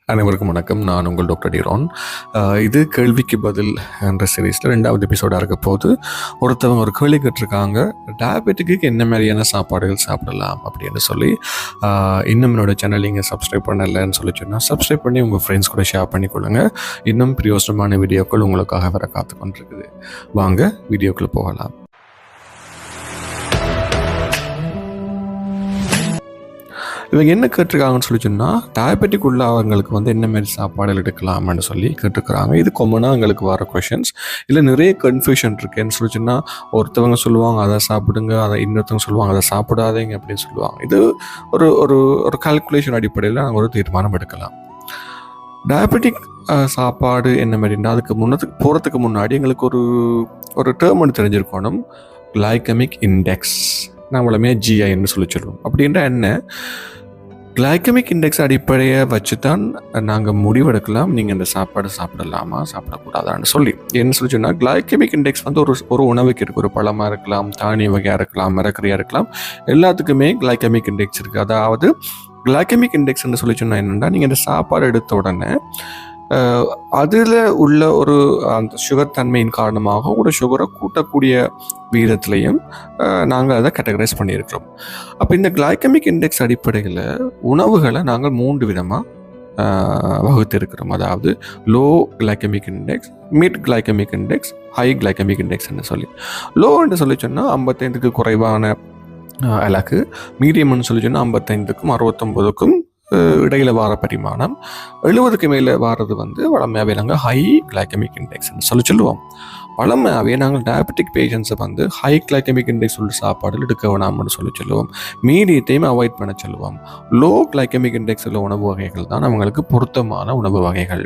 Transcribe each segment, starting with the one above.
அனைவருக்கும் வணக்கம். நான் உங்கள் டாக்டர் டிரான். இது கேள்விக்கு பதில் என்ற சீரீஸில் 2வது எபிசோடாக இருக்க போது ஒருத்தவங்க ஒரு கேள்வி கேட்டிருக்காங்க, டயபெட்டிக்கு என்ன மாதிரியான சாப்பாடுகள் சாப்பிடலாம் அப்படின்னு சொல்லி. இன்னும் என்னோட சேனல் நீங்கள் சப்ஸ்கிரைப் பண்ணலைன்னு சொல்லி சொன்னால் சப்ஸ்கிரைப் பண்ணி உங்கள் ஃப்ரெண்ட்ஸ் கூட ஷேர் பண்ணிக்கொள்ளுங்க. இன்னும் பிரயோஜனமான வீடியோக்கள் உங்களுக்காக வர காத்து கொண்டிருக்குது. வாங்க வீடியோக்குள்ளே போகலாம். இவங்க என்ன கேட்டிருக்காங்கன்னு சொல்லி சொன்னால், டயபெட்டிக் உள்ளவங்களுக்கு என்ன மாதிரி சாப்பாடுகள் எடுக்கலாம்னு சொல்லி கேட்டிருக்கிறாங்க. இது காமனாக எங்களுக்கு வர கொஷின்ஸ். இதில் நிறைய கன்ஃபியூஷன் இருக்குன்னு சொல்லி சொன்னால், ஒருத்தவங்க சொல்லுவாங்க அதை சாப்பிடுங்க, அதை இன்னொருத்தவங்க சொல்லுவாங்க அதை சாப்பிடாதீங்க அப்படின்னு சொல்லுவாங்க. இது ஒரு ஒரு ஒரு கால்குலேஷன் அடிப்படையில் நாங்கள் ஒரு தீர்மானம் எடுக்கலாம். டயபெட்டிக் சாப்பாடு என்ன மாதிரின்னா, அதுக்கு போகிறதுக்கு முன்னாடி எங்களுக்கு ஒரு டேர்ம் ஒன்று தெரிஞ்சிருக்கணும், கிளைகமிக் இண்டெக்ஸ். நம்மளுமே ஜிஐன்னு சொல்லி சொல்லுவோம். அப்படின்னா என்ன, கிளைகமிக் இண்டெக்ஸ் அடிப்படையை வச்சு தான் நாங்கள் முடிவெடுக்கலாம் நீங்கள் இந்த சாப்பாடு சாப்பிடலாமா சாப்பிடக்கூடாதான்னு சொல்லி. என்ன சொல்லி சொன்னால், கிளைகமிக் இண்டெக்ஸ் ஒரு உணவுக்கு இருக்குது. ஒரு பழமாக இருக்கலாம், தானிய வகையாக இருக்கலாம், மரக்கறியாக இருக்கலாம், எல்லாத்துக்குமே கிளைகமிக் இண்டெக்ஸ் இருக்குது. அதாவது கிளைகமிக் இண்டெக்ஸ்ன்னு சொல்லி சொன்னால் என்னென்னா, நீங்கள் இந்த சாப்பாடு எடுத்த உடனே அதில் உள்ள அந்த சுகர் தன்மையின் காரணமாக உங்களோட சுகரை கூட்டக்கூடிய வீதத்திலையும் நாங்கள் அதை கேட்டகரைஸ் பண்ணியிருக்கிறோம். அப்போ இந்த கிளைகமிக் இண்டெக்ஸ் அடிப்படையில் உணவுகளை நாங்கள் 3 விதமாக வகுத்திருக்கிறோம். அதாவது low glycemic index, mid glycemic index, high glycemic இண்டெக்ஸ்ன்னு சொல்லி. லோன்னு சொல்லி சொன்னால் 55க்கு குறைவான இலக்கு, மீடியம்னு சொல்லி சொன்னால் 55க்கும் 69க்கும் இடையில வார பரிமாணம், 70க்கு மேலே வாரது வளமையாகவே நாங்கள் ஹை கிளைகமிக் இண்டெக்ஸ்ன்னு சொல்லுவோம். வளமையாகவே நாங்கள் டயபெட்டிக் பேஷண்ட்ஸை ஹை கிளைகமிக் இண்டெக்ஸ் உள்ள சாப்பாடுகள் எடுக்க வேணாம்னு சொல்லுவோம். மீடியத்தையும் அவாய்ட் பண்ண சொல்லுவோம். லோ கிளைகமிக் இண்டெக்ஸ் உள்ள உணவு வகைகள் தான் அவங்களுக்கு பொருத்தமான உணவு வகைகள்.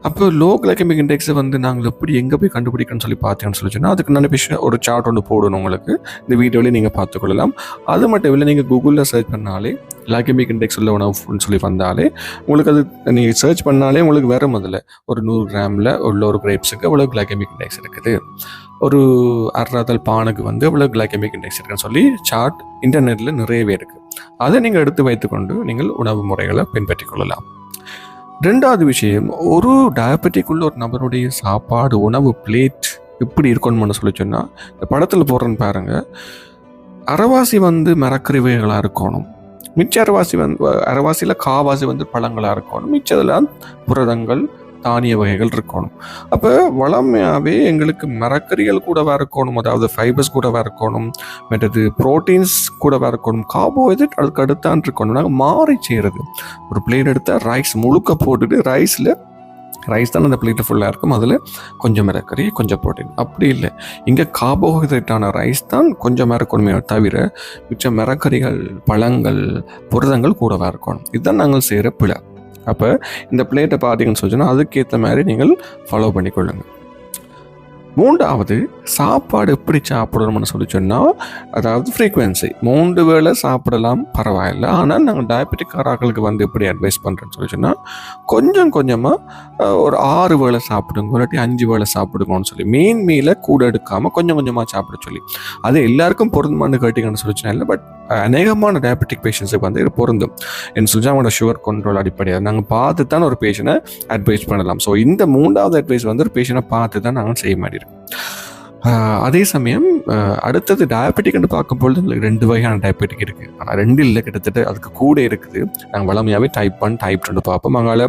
அப்போ லோ கிளைகமிக் இண்டெக்ஸை நாங்கள் எப்படி எங்கே போய் கண்டுபிடிக்கணும்னு சொல்லி பார்த்தேன்னு சொல்லி சொன்னால், அதுக்கு நல்ல விஷயம் ஒரு சார்ட் ஒன்று போடணும். உங்களுக்கு இந்த வீடியோலேயே நீங்கள் பார்த்துக்கொள்ளலாம். அது மட்டும் இல்லை, நீங்கள் கூகுளில் சர்ச் பண்ணாலே கிளைகமிக் இண்டெக்ஸ் உள்ள உணவுன்னு சொல்லி வந்தாலே உங்களுக்கு அது நீங்கள் சர்ச் பண்ணாலே உங்களுக்கு வேறு முதல்ல ஒரு 100 கிராமில் உள்ள ஒரு கிரேப்ஸுக்கு எவ்வளோ கிளைகமிக் இண்டெக்ஸ் இருக்குது, ஒரு அரைதல் பானுக்கு எவ்வளோ கிளைகமிக் இண்டெக்ஸ் இருக்குன்னு சொல்லி சார்ட் இன்டர்நெட்டில் நிறையவே இருக்குது. அதை நீங்கள் எடுத்து வைத்துக்கொண்டு நீங்கள் உணவு முறைகளை பின்பற்றிக் கொள்ளலாம். 2வது விஷயம், ஒரு டயபெட்டிக் உள்ள ஒரு நபருடைய சாப்பாடு உணவு பிளேட் எப்படி இருக்கணும்னு சொல்லி சொன்னால், இந்த படத்தில் போடுறேன்னு பாருங்கள், அரைவாசி மரக்கறி வகைகளாக இருக்கணும், மிச்ச அரைவாசியில் காவாசி பழங்களாக இருக்கணும், மிச்சதெல்லாம் புரதங்கள் தானிய வகைகள் இருக்கணும். அப்போ வளமையாகவே எங்களுக்கு மரக்கறிகள் கூடவா இருக்கணும், அதாவது ஃபைபர்ஸ் கூடவா இருக்கணும், மற்றது ப்ரோட்டீன்ஸ் கூடவா இருக்கணும், கார்போஹைட்ரேட் அதுக்கு அடுத்தான் இருக்கணும். நாங்கள் மாறி செய்கிறது, ஒரு பிளேட் எடுத்தால் ரைஸ் முழுக்க போட்டுட்டு ரைஸ் தான் அந்த பிளேட்டில் ஃபுல்லாக இருக்கும், அதில் கொஞ்சம் மரக்கறி கொஞ்சம் ப்ரோட்டீன். அப்படி இல்லை, இங்கே கார்போஹைட்ரேட்டான ரைஸ் தான் கொஞ்சமாக இருக்கணுமே தவிர மிச்ச மரக்கறிகள் பழங்கள் புரதங்கள் கூடவா இருக்கணும். இதுதான் நாங்கள் செய்கிற பிழை. அப்போ இந்த பிளேட்டை பார்த்தீங்கன்னு சொன்னால் அதுக்கேற்ற மாதிரி நீங்கள் ஃபாலோ பண்ணிக்கொள்ளுங்க. 3வது, சாப்பாடு எப்படி சாப்பிடணும்னு சொல்லி சொன்னால், அதாவது ஃப்ரீக்குவென்சி. 3 வேளை சாப்பிடலாம் பரவாயில்ல, ஆனால் நாங்கள் டயபெட்டிக் காரர்களுக்கு எப்படி அட்வைஸ் பண்ணுறேன்னு சொல்லி சொன்னால், கொஞ்சம் கொஞ்சமாக ஒரு 6 வேளை சாப்பிடுங்க, இல்லாட்டி 5 வேளை சாப்பிடுங்கன்னு சொல்லி, மெயின் மீலை கூட எடுக்காமல் கொஞ்சம் கொஞ்சமாக சாப்பிட சொல்லி. அது எல்லாருக்கும் பொருந்துமான்னு கேட்டிங்கன்னு சொல்லிச்சுன்னா இல்லை, பட் அநேகமான டயபெட்டிக் பேஷண்ட்ஸுக்கு இது பொருந்தும். என்ன சொல்லி அவங்களோட சுகர் கண்ட்ரோல் அடிப்படையாக நாங்கள் பார்த்து தான் ஒரு பேஷண்ட்டை அட்வைஸ் பண்ணலாம். ஸோ இந்த 3வது அட்வைஸ் ஒரு பேஷண்ட்டை பார்த்து தான் நாங்கள் செய்ய மாட்டோம். அதே சமயம் அடுத்தது டயபெட்டிக்னு பார்க்கும்பொழுது எங்களுக்கு 2 வகையான டயபெட்டிக் இருக்குது. ஆனால் 2 இல்லை, கிட்டத்தட்ட அதுக்கு கூட இருக்குது. நாங்கள் வளமையாகவே டைப் 1 டைப் 2 பார்ப்போம். அங்கால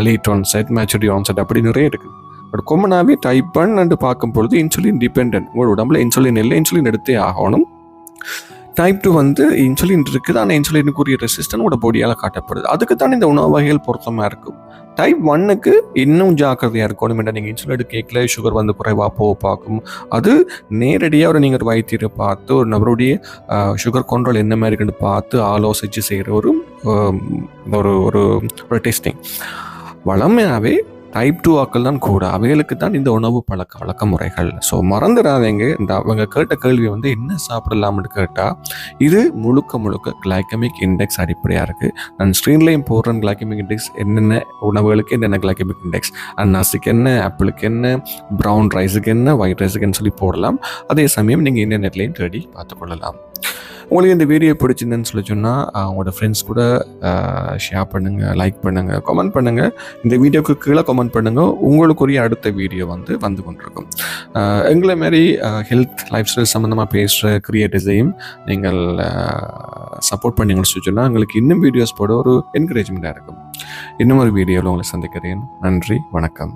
லேட் ஆன்செட், மேச்சுரிட்டி ஆன்செட் அப்படி நிறைய இருக்குது. பட் காமனாகவே டைப் 1 பார்க்கும்பொழுது இன்சுலின் டிபெண்ட், உங்களோட உடம்புல இன்சுலின் இல்லை, இன்சுலின் எடுத்தே ஆகணும். டைப் 2 இன்சுலின் இருக்குது, ஆனால் இன்சுலினுக்குரிய ரெசிஸ்டன்ஸ் உங்களோட பொடியால் காட்டப்படுது. அதுக்கு தான் இந்த உணவு வகைகள் பொருத்தமாக இருக்கும். டைப் 1க்கு இன்னும் ஜாக்கிரதையாக இருக்கணும். நீங்கள் இன்சுலின் எடுக்க கேட்கல, சுகர் குறைவாக போக பார்க்கும். அது நேரடியாக நீங்கள் ஒரு வைத்தியரை பார்த்து ஒரு நபருடைய சுகர் கண்ட்ரோல் என்ன மாதிரி இருக்குன்னு பார்த்து ஆலோசித்து செய்கிற ஒரு டெஸ்டிங். வளமையாகவே டைப் 2 ஆக்கள் தான் கூட, அவைகளுக்கு தான் இந்த உணவு பழக்க முறைகள். ஸோ மறந்துடாதீங்க, இந்த அவங்க கேட்ட கேள்வி என்ன சாப்பிடலாம்னு கேட்டால், இது முழுக்க கிளைகமிக் இண்டெக்ஸ் அடிப்படையாக இருக்குது. நான் ஸ்க்ரீன்லேயும் போடுறேன் கிளைகமிக் இண்டெக்ஸ், என்னென்ன உணவுகளுக்கு என்னென்ன கிளைகமிக் இண்டெக்ஸ், அன்னாசிக்கு என்ன, ஆப்பிளுக்கு என்ன, ப்ரௌன் ரைஸுக்கு என்ன, ஒயிட் ரைஸுக்கு என்ன சொல்லி போடலாம். அதே சமயம் நீங்கள் இன்டர்நெட்லேயும் தேடி பார்த்துக்கொள்ளலாம். உங்களுக்கு இந்த வீடியோ பிடிச்சிருந்தேன்னு சொல்லி சொன்னால் உங்களோட ஃப்ரெண்ட்ஸ் கூட ஷேர் பண்ணுங்கள், லைக் பண்ணுங்கள், கமெண்ட் பண்ணுங்கள். இந்த வீடியோக்கு கீழே கமெண்ட் பண்ணுங்கள். உங்களுக்குரிய அடுத்த வீடியோ வந்து கொண்டிருக்கும். எங்களை மாதிரி ஹெல்த் லைஃப் ஸ்டைல் சம்மந்தமாக பேசுகிற கிரியேட்டர்ஸையும் நீங்கள் சப்போர்ட் பண்ணிங்கன்னு சொல்லி சொன்னால் எங்களுக்கு இன்னும் வீடியோஸ் போட ஒரு என்கரேஜ்மெண்ட்டாக இருக்கும். இன்னும் ஒரு வீடியோவில் உங்களை சந்திக்கிறேன். நன்றி, வணக்கம்.